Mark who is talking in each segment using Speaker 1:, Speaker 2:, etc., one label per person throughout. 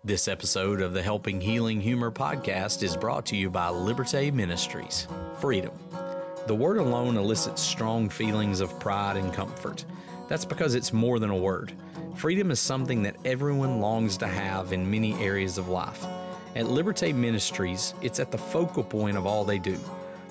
Speaker 1: This episode of the Helping Healing Humor podcast is brought to you by Liberté Ministries. Freedom. The word alone elicits strong feelings of pride and comfort. That's because it's more than a word. Freedom is something that everyone longs to have in many areas of life. At Liberté Ministries, it's at the focal point of all they do.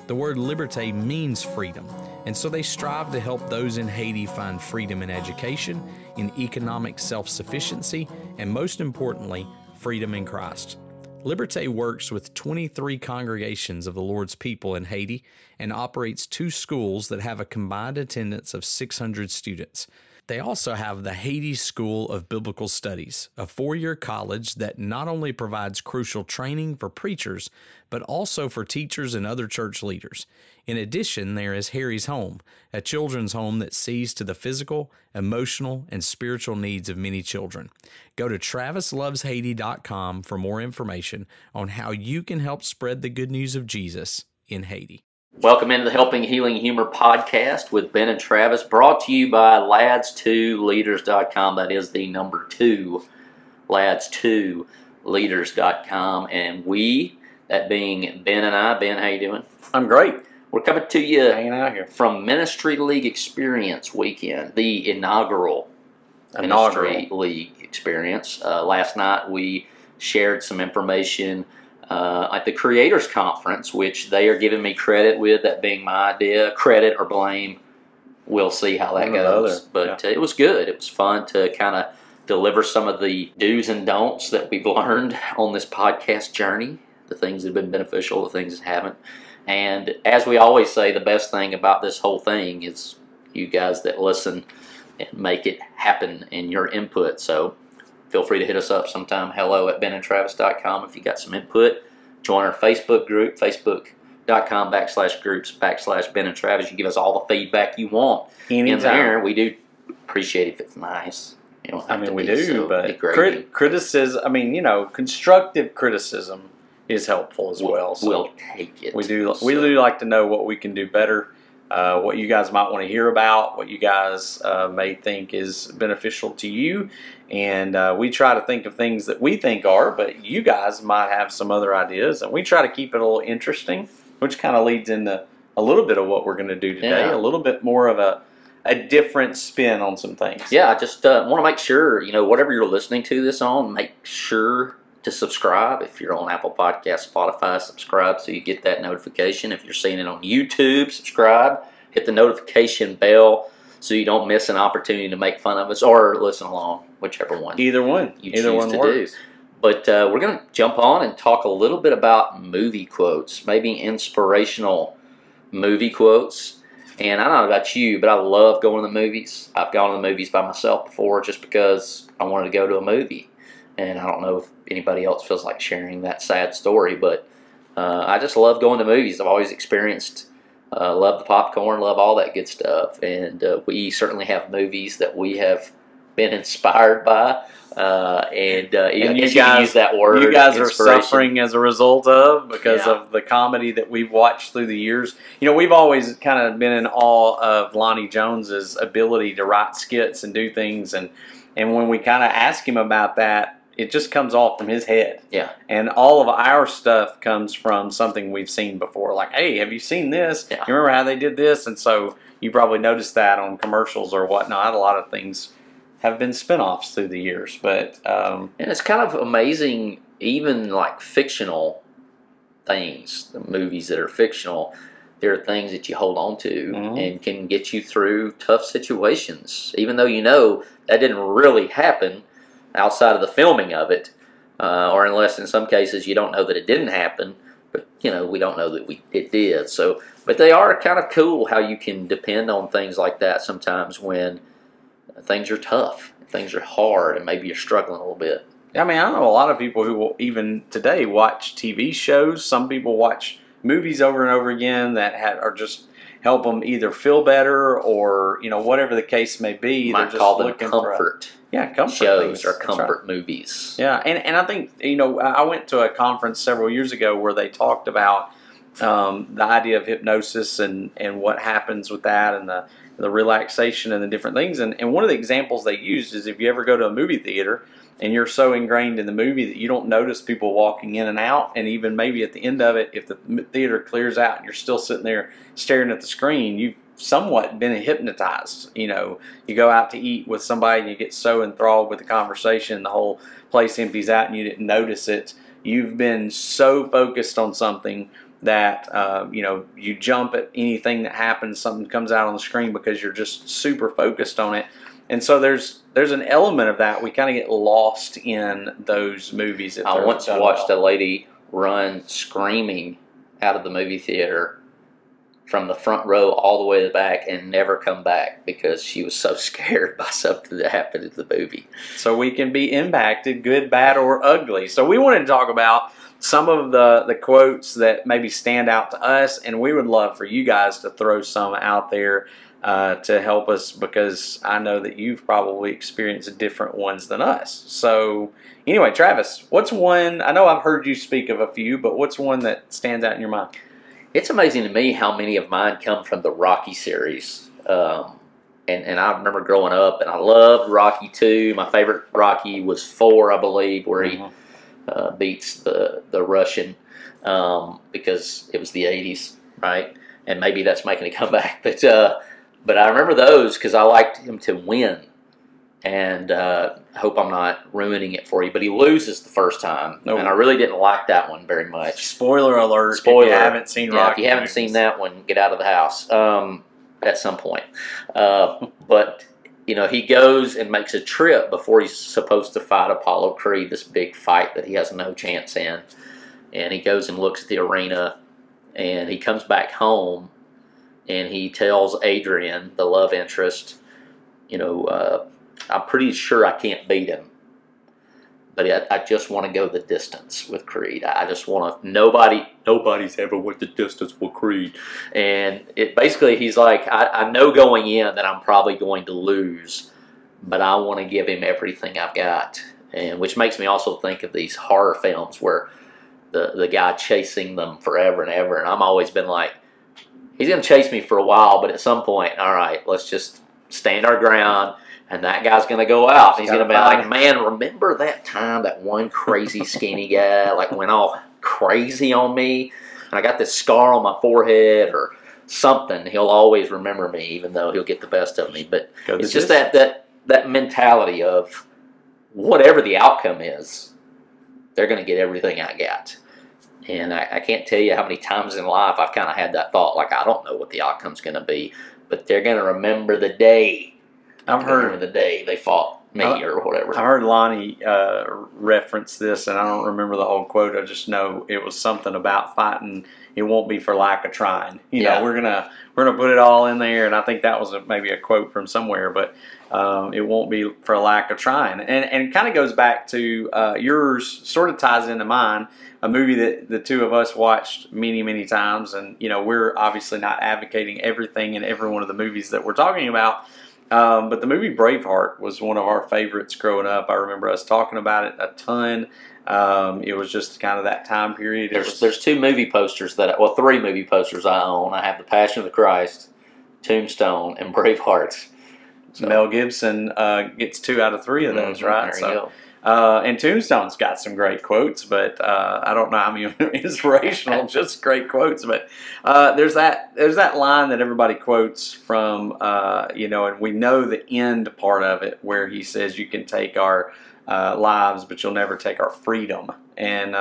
Speaker 1: The word liberté means freedom, and so they strive to help those in Haiti find freedom in education, in economic self-sufficiency, and most importantly, freedom in Christ. Liberté works with 23 congregations of the Lord's people in Haiti and operates 2 schools that have a combined attendance of 600 students. They also have the Haiti School of Biblical Studies, a 4-year college that not only provides crucial training for preachers, but also for teachers and other church leaders. In addition, there is Harry's Home, a children's home that sees to the physical, emotional, and spiritual needs of many children. Go to TravisLovesHaiti.com for more information on how you can help spread the good news of Jesus in Haiti.
Speaker 2: Welcome into the Helping Healing Humor podcast with Ben and Travis, brought to you by Lads2Leaders.com. That is the number 2, Lads2Leaders.com. And we, that being Ben and I. Ben, how you doing?
Speaker 3: I'm great.
Speaker 2: We're coming to you
Speaker 3: hanging out here
Speaker 2: from Ministry League Experience Weekend, the inaugural Ministry League Experience. Last night we shared some information at the Creators Conference, which they are giving me credit with, that being my idea. Credit or blame, we'll see how that goes. But it was good. It was fun to kind of deliver some of the do's and don'ts that we've learned on this podcast journey, the things that have been beneficial, the things that haven't. And as we always say, the best thing about this whole thing is you guys that listen and make it happen in your input. So feel free to hit us up sometime. hello@benandtravis.com if you got some input. Join our Facebook group, facebook.com/groups/Ben and Travis. You give us all the feedback you want.
Speaker 3: Anytime.
Speaker 2: In there, we do appreciate it if it's nice. You don't have to
Speaker 3: we
Speaker 2: be
Speaker 3: do,
Speaker 2: so
Speaker 3: but
Speaker 2: degrading.
Speaker 3: criticism, constructive criticism is helpful as well. So
Speaker 2: we'll take it.
Speaker 3: We do like to know what we can do better, what you guys might want to hear about, what you guys may think is beneficial to you. And we try to think of things that we think are, but you guys might have some other ideas. And we try to keep it a little interesting, which kind of leads into a little bit of what we're going to do today, a little bit more of a different spin on some things.
Speaker 2: Yeah, I just want to make sure, whatever you're listening to this on, make sure to subscribe. If you're on Apple Podcasts, Spotify, subscribe so you get that notification. If you're seeing it on YouTube, subscribe. Hit the notification bell so you don't miss an opportunity to make fun of us or listen along, whichever one.
Speaker 3: Either one.
Speaker 2: You choose to do. But we're going to jump on and talk a little bit about movie quotes, maybe inspirational movie quotes. And I don't know about you, but I love going to the movies. I've gone to the movies by myself before just because I wanted to go to a movie. And I don't know if anybody else feels like sharing that sad story, but I just love going to movies. I've always experienced, love the popcorn, love all that good stuff. And we certainly have movies that we have been inspired by. And you guys use that word.
Speaker 3: You guys are suffering as a result of, because of the comedy that we've watched through the years. We've always kind of been in awe of Lonnie Jones's ability to write skits and do things. And when we kind of ask him about that, it just comes off from his head.
Speaker 2: Yeah.
Speaker 3: And all of our stuff comes from something we've seen before. Like, hey, have you seen this?
Speaker 2: Yeah.
Speaker 3: You remember how they did this? And so you probably noticed that on commercials or whatnot. A lot of things have been spinoffs through the years. But
Speaker 2: and it's kind of amazing, even like fictional things, the movies that are fictional, there are things that you hold on to and can get you through tough situations. Even though that didn't really happen outside of the filming of it, or unless in some cases you don't know that it didn't happen, but we don't know that it did. So, but they are kind of cool how you can depend on things like that sometimes when things are tough, things are hard, and maybe you're struggling a little bit.
Speaker 3: I know a lot of people who will even today watch TV shows. Some people watch movies over and over again that are just help them either feel better or whatever the case may be.
Speaker 2: Might call them comfort.
Speaker 3: Comfort
Speaker 2: shows
Speaker 3: things.
Speaker 2: or comfort movies.
Speaker 3: Yeah, and I think I went to a conference several years ago where they talked about the idea of hypnosis and what happens with that and the relaxation and the different things. And one of the examples they used is if you ever go to a movie theater and you're so ingrained in the movie that you don't notice people walking in and out. And even maybe at the end of it, if the theater clears out and you're still sitting there staring at the screen, you've somewhat been hypnotized. You know, you go out to eat with somebody and you get so enthralled with the conversation, the whole place empties out and you didn't notice it. You've been so focused on something that you know, you jump at anything that happens, something comes out on the screen because you're just super focused on it. And so there's an element of that. We kind of get lost in those movies.
Speaker 2: I once watched a lady run screaming out of the movie theater from the front row all the way to the back and never come back because she was so scared by something that happened in the movie.
Speaker 3: So we can be impacted, good, bad, or ugly. So we wanted to talk about some of the quotes that maybe stand out to us, and we would love for you guys to throw some out there to help us, because I know that you've probably experienced different ones than us. So anyway, Travis, what's one, I know I've heard you speak of a few, but what's one that stands out in your mind?
Speaker 2: It's amazing to me how many of mine come from the Rocky series. And I remember growing up, and I loved Rocky 2. My favorite Rocky was 4, I believe, where he beats the Russian because it was the 80s, right? And maybe that's making a comeback. But I remember those because I liked him to win. And I hope I'm not ruining it for you, but he loses the first time. Nope. And I really didn't like that one very much.
Speaker 3: Spoiler alert, if you haven't seen Rocky.
Speaker 2: If you haven't seen that one, get out of the house at some point. But, you know, he goes and makes a trip before he's supposed to fight Apollo Creed, this big fight that he has no chance in. And he goes and looks at the arena, and he comes back home, and he tells Adrian, the love interest, you know, I'm pretty sure I can't beat him, but I just want to go the distance with Creed. I just want to. Nobody's ever went the distance with Creed, and it basically he's like, I know going in that I'm probably going to lose, but I want to give him everything I've got, and which makes me also think of these horror films where the guy chasing them forever and ever, and I'm always been like, he's going to chase me for a while, but at some point, all right, let's just stand our ground. And that guy's going to go out. And he's going to be like, man, remember that time that one crazy skinny guy like went all crazy on me? And I got this scar on my forehead or something. He'll always remember me, even though he'll get the best of me. But it's just that mentality of whatever the outcome is, they're going to get everything I got. And I can't tell you how many times in life I've kind of had that thought, like, I don't know what the outcome's going to be, but they're going to remember the day. I've heard the day they fought me or whatever.
Speaker 3: I heard Lonnie reference this, and I don't remember the whole quote. I just know it was something about fighting. It won't be for lack of trying. You know, we're gonna put it all in there, and I think that was maybe a quote from somewhere. But it won't be for lack of trying, and it kind of goes back to yours. Sort of ties into mine. A movie that the two of us watched many times, and you know, we're obviously not advocating everything in every one of the movies that we're talking about. But the movie Braveheart was one of our favorites growing up. I remember us talking about it a ton. It was just kind of that time period.
Speaker 2: There's 2 movie posters well, 3 movie posters I own. I have The Passion of the Christ, Tombstone, and Braveheart.
Speaker 3: So Mel Gibson gets 2 out of 3 of those, right?
Speaker 2: There you go.
Speaker 3: And Tombstone's got some great quotes, but I don't know how many inspirational, just great quotes. But there's that line that everybody quotes from, you know, and we know the end part of it where he says, "You can take our lives, but you'll never take our freedom," and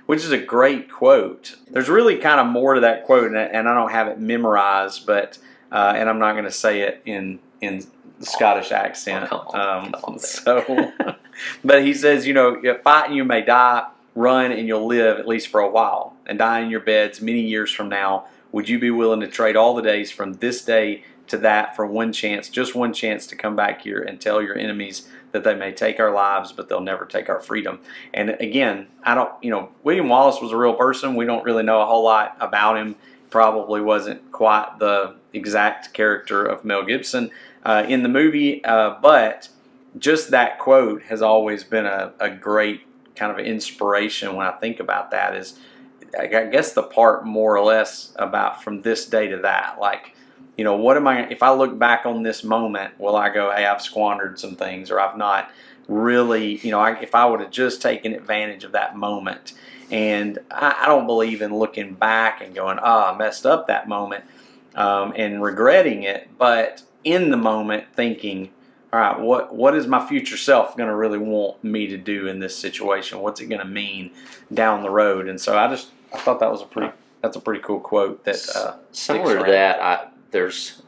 Speaker 3: which is a great quote. There's really kind of more to that quote, and I don't have it memorized, but and I'm not going to say it in the Scottish accent.
Speaker 2: Come on
Speaker 3: so. But he says, you know, fight and you may die, run and you'll live at least for a while, and die in your beds many years from now. Would you be willing to trade all the days from this day to that for one chance, just one chance to come back here and tell your enemies that they may take our lives, but they'll never take our freedom? And again, you know, William Wallace was a real person. We don't really know a whole lot about him. Probably wasn't quite the exact character of Mel Gibson in the movie, but just that quote has always been a great kind of inspiration when I think about that. Is I guess the part more or less about from this day to that, like, you know, what am I, if I look back on this moment, will I go, hey, I've squandered some things, or I've not really, if I would have just taken advantage of that moment. And I don't believe in looking back and going, I messed up that moment, and regretting it. But in the moment thinking, all right, what is my future self going to really want me to do in this situation? What's it going to mean down the road? And so I thought that's a pretty cool quote that
Speaker 2: similar to that. I'm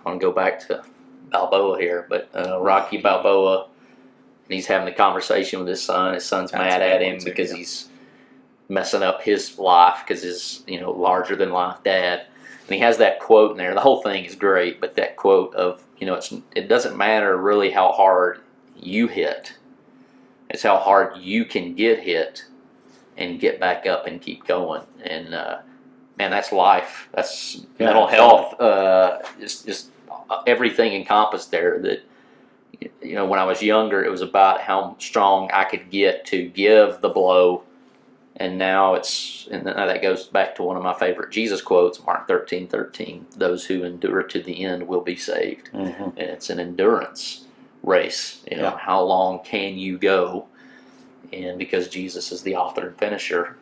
Speaker 2: going to go back to Balboa here, but Rocky Balboa, and he's having a conversation with his son. His son's mad at him because he's messing up his life because his larger than life dad. And he has that quote in there. The whole thing is great, but that quote of it doesn't matter really how hard you hit. It's how hard you can get hit and get back up and keep going. And man, that's life. That's mental health. Just everything encompassed there. That when I was younger, it was about how strong I could get to give the blow. And now that goes back to one of my favorite Jesus quotes, Mark 13:13. Those who endure to the end will be saved. Mm-hmm. And it's an endurance race. How long can you go? And because Jesus is the author and finisher,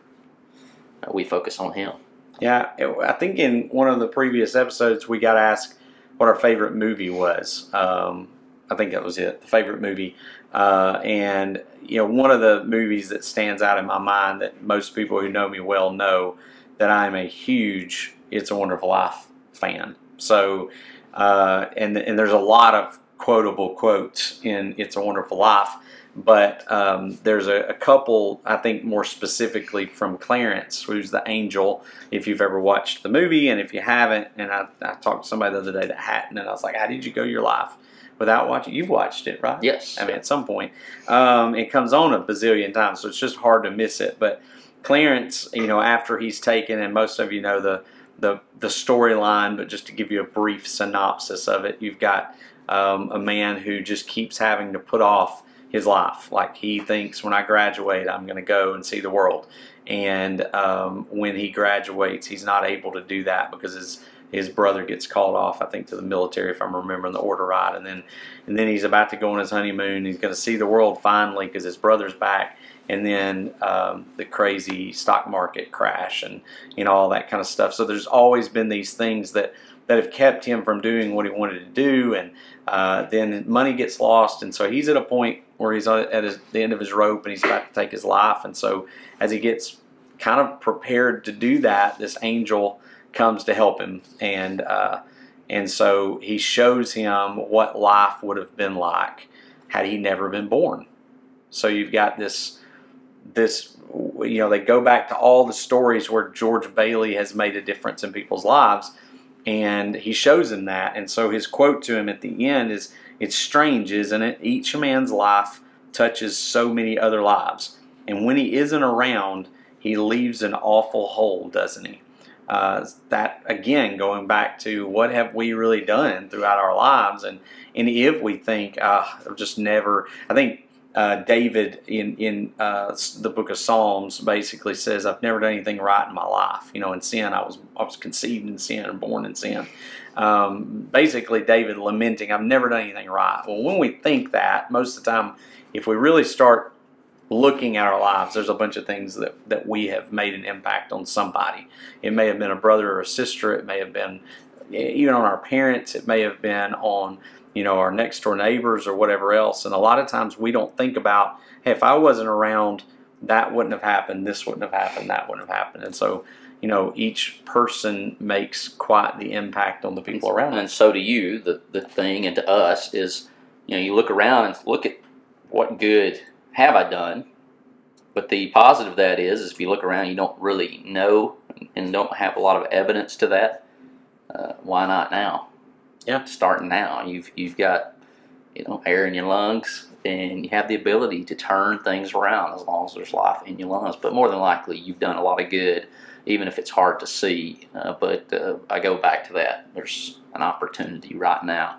Speaker 2: we focus on Him.
Speaker 3: Yeah, I think in one of the previous episodes we got asked what our favorite movie was. I think that was it, the favorite movie. And one of the movies that stands out in my mind that most people who know me well know that I'm a huge It's a Wonderful Life fan. So, and there's a lot of quotable quotes in It's a Wonderful Life, but there's a couple, I think more specifically from Clarence, who's the angel, if you've ever watched the movie, and if you haven't, and I talked to somebody the other day that hadn't, and I was like, how did you go your life without watching? You've watched it, right?
Speaker 2: Yes.
Speaker 3: I mean, at some point. It comes on a bazillion times, so it's just hard to miss it. But Clarence, after he's taken, and most of you know the storyline, but just to give you a brief synopsis of it, you've got a man who just keeps having to put off his life. Like, he thinks, when I graduate, I'm going to go and see the world. And when he graduates, he's not able to do that because his brother gets called off, I think, to the military, if I'm remembering the order right. And then he's about to go on his honeymoon. He's going to see the world finally because his brother's back. And then the crazy stock market crash and all that kind of stuff. So there's always been these things that have kept him from doing what he wanted to do. And then money gets lost. And so he's at a point where he's at the end of his rope and he's about to take his life. And so as he gets kind of prepared to do that, this angel comes to help him, and so he shows him what life would have been like had he never been born. So you've got this they go back to all the stories where George Bailey has made a difference in people's lives, and he shows him that. And so his quote to him at the end is, "It's strange, isn't it? Each man's life touches so many other lives, and when he isn't around, he leaves an awful hole, doesn't he?" That, again, going back to what have we really done throughout our lives, and if we think, just never, I think David in the book of Psalms basically says, I've never done anything right in my life. In sin, I was conceived in sin and born in sin. Basically, David lamenting, I've never done anything right. Well, when we think that, most of the time, if we really start looking at our lives, there's a bunch of things that we have made an impact on somebody. It may have been a brother or a sister. It may have been even on our parents. It may have been on our next door neighbors or whatever else. And a lot of times we don't think about, hey, if I wasn't around, that wouldn't have happened, this wouldn't have happened, that wouldn't have happened. And so each person makes quite the impact on the people around them.
Speaker 2: And so do you. The thing, and to us, is you look around and look at what good have I done? But the positive of that is if you look around, you don't really know and don't have a lot of evidence to that. Why not now?
Speaker 3: Yeah,
Speaker 2: starting now. You've got air in your lungs, and you have the ability to turn things around as long as there's life in your lungs. But more than likely, you've done a lot of good, even if it's hard to see. But I go back to that. There's an opportunity right now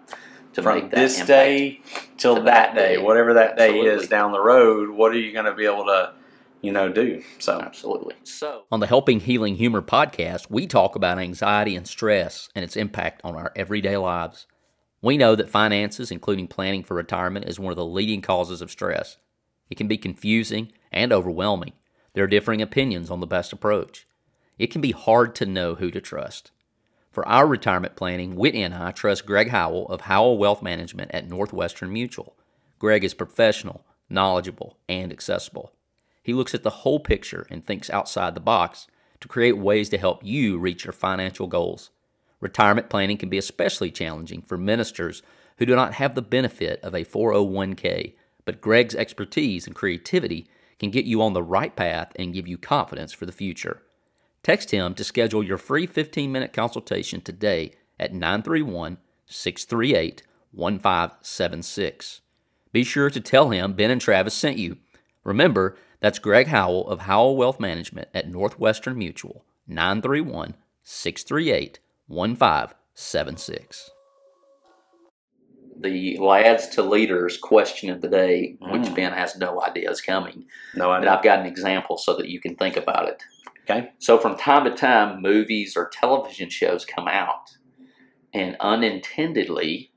Speaker 2: to
Speaker 3: from
Speaker 2: make that
Speaker 3: this
Speaker 2: impact
Speaker 3: day till that day, whatever that day
Speaker 2: Absolutely.
Speaker 3: is down the road. What are you going to be able to do? So
Speaker 2: Absolutely. So
Speaker 1: On the Helping Healing Humor podcast, we talk about anxiety and stress and its impact on our everyday lives. We know that finances, including planning for retirement, is one of the leading causes of stress.
Speaker 4: It can be confusing and overwhelming. There are differing opinions on the best approach. It can be hard to know who to trust. For our retirement planning, Whitney and I trust Greg Howell of Howell Wealth Management at Northwestern Mutual. Greg is professional, knowledgeable, and accessible. He looks at the whole picture and thinks outside the box to create ways to help you reach your financial goals. Retirement planning can be especially challenging for ministers who do not have the benefit of a 401k, but Greg's expertise and creativity can get you on the right path and give you confidence for the future. Text him to schedule your free 15-minute consultation today at 931-638-1576. Be sure to tell him Ben and Travis sent you. Remember, that's Greg Howell of Howell Wealth Management at Northwestern Mutual, 931-638-1576.
Speaker 2: The lads to leaders question of the day, which Ben has no idea is coming.
Speaker 3: No idea.
Speaker 2: But I've got an example so that you can think about it.
Speaker 3: Okay.
Speaker 2: So from time to time, movies or television shows come out, and unintendedly,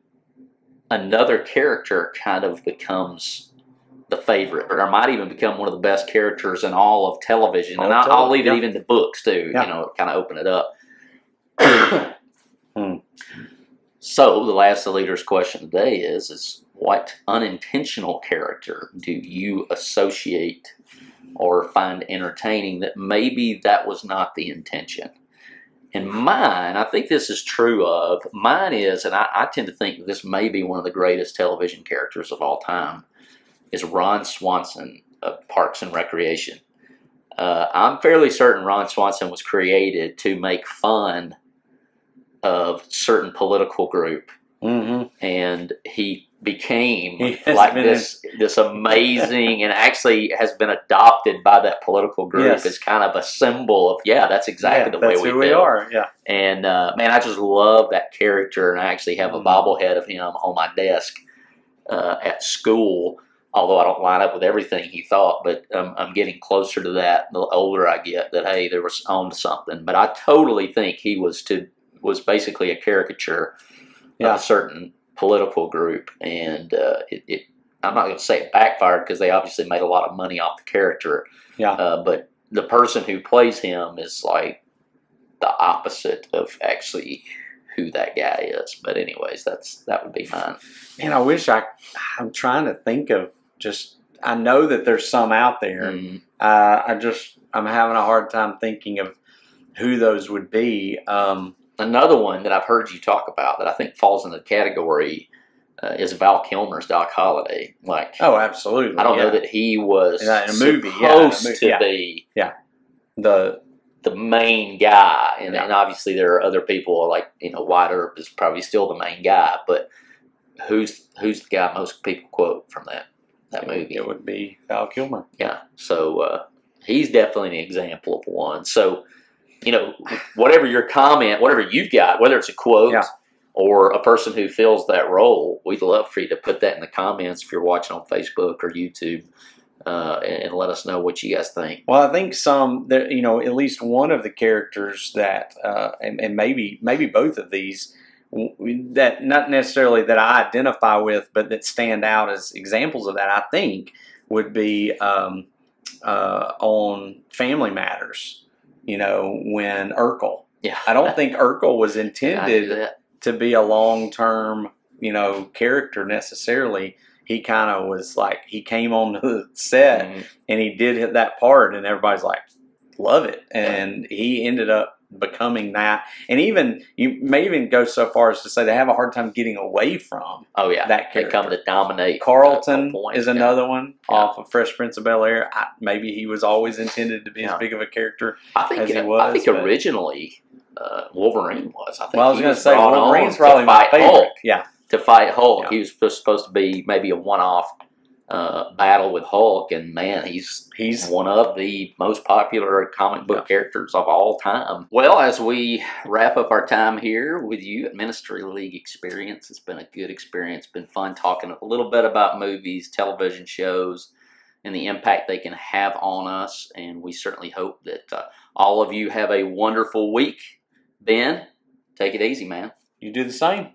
Speaker 2: another character kind of becomes the favorite, or might even become one of the best characters in all of television. And I'll leave it even to books too, you know, kind of open it up. So the last of the leaders question today is what unintentional character do you associate or find entertaining that maybe that was not the intention? And mine, I think this is true of, mine is, and I tend to think this may be one of the greatest television characters of all time, is Ron Swanson of Parks and Recreation. I'm fairly certain Ron Swanson was created to make fun of certain political group, and he became like this amazing, and actually has been adopted by that political group as kind of a symbol of, that's exactly the way we
Speaker 3: are.
Speaker 2: And man, I just love that character, and I actually have a bobblehead of him on my desk at school. Although I don't line up with everything he thought, but I'm getting closer to that the older I get, that hey, there was on to something. But I totally think he was basically a caricature of a certain political group, and I'm not going to say it backfired because they obviously made a lot of money off the character. But the person who plays him is like the opposite of actually who that guy is. But anyways, that would be mine.
Speaker 3: And I wish I'm trying to think of I know that there's some out there. I'm having a hard time thinking of who those would be.
Speaker 2: Another one that I've heard you talk about that I think falls in the category is Val Kilmer's Doc Holliday. Like,
Speaker 3: oh, absolutely.
Speaker 2: I don't know that he was
Speaker 3: in a movie
Speaker 2: supposed to be
Speaker 3: the
Speaker 2: main guy, and obviously there are other people like Wyatt Earp is probably still the main guy, but who's the guy most people quote from that movie?
Speaker 3: It would be Val Kilmer.
Speaker 2: Yeah, so he's definitely an example of one. So, whatever your comment, whatever you've got, whether it's a quote or a person who fills that role, we'd love for you to put that in the comments if you're watching on Facebook or YouTube, and let us know what you guys think.
Speaker 3: Well, I think at least one of the characters that, and maybe both of these, that not necessarily that I identify with, but that stand out as examples of that, I think would be on Family Matters. When Urkel. I don't think Urkel was intended to be a long-term, character necessarily. He kind of was like, he came on the set and he did hit that part, and everybody's like, love it. And he ended up becoming that. And even, you may even go so far as to say they have a hard time getting away from that character.
Speaker 2: They come to dominate.
Speaker 3: Carlton is another one off of Fresh Prince of Bel-Air. Maybe he was always intended to be as big of a character as he was.
Speaker 2: I think originally Wolverine was. I
Speaker 3: was going to say Wolverine's probably my favorite.
Speaker 2: Hulk. To fight Hulk. He was supposed to be maybe a one-off battle with Hulk, and man, he's one of the most popular comic book characters of all time. Well, as we wrap up our time here with you at Ministry League Experience, it's been a good experience. It's been fun talking a little bit about movies, television shows, and the impact they can have on us, and we certainly hope that all of you have a wonderful week. Ben, take it easy, man.
Speaker 3: You do the same.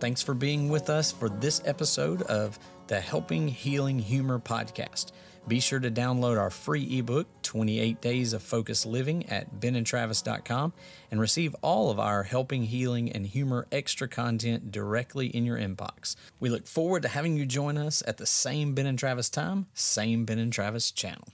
Speaker 1: Thanks for being with us for this episode of the Helping Healing Humor podcast. Be sure to download our free ebook, 28 Days of Focused Living, at benandtravis.com and receive all of our Helping Healing and Humor extra content directly in your inbox. We look forward to having you join us at the same Ben and Travis time, same Ben and Travis channel.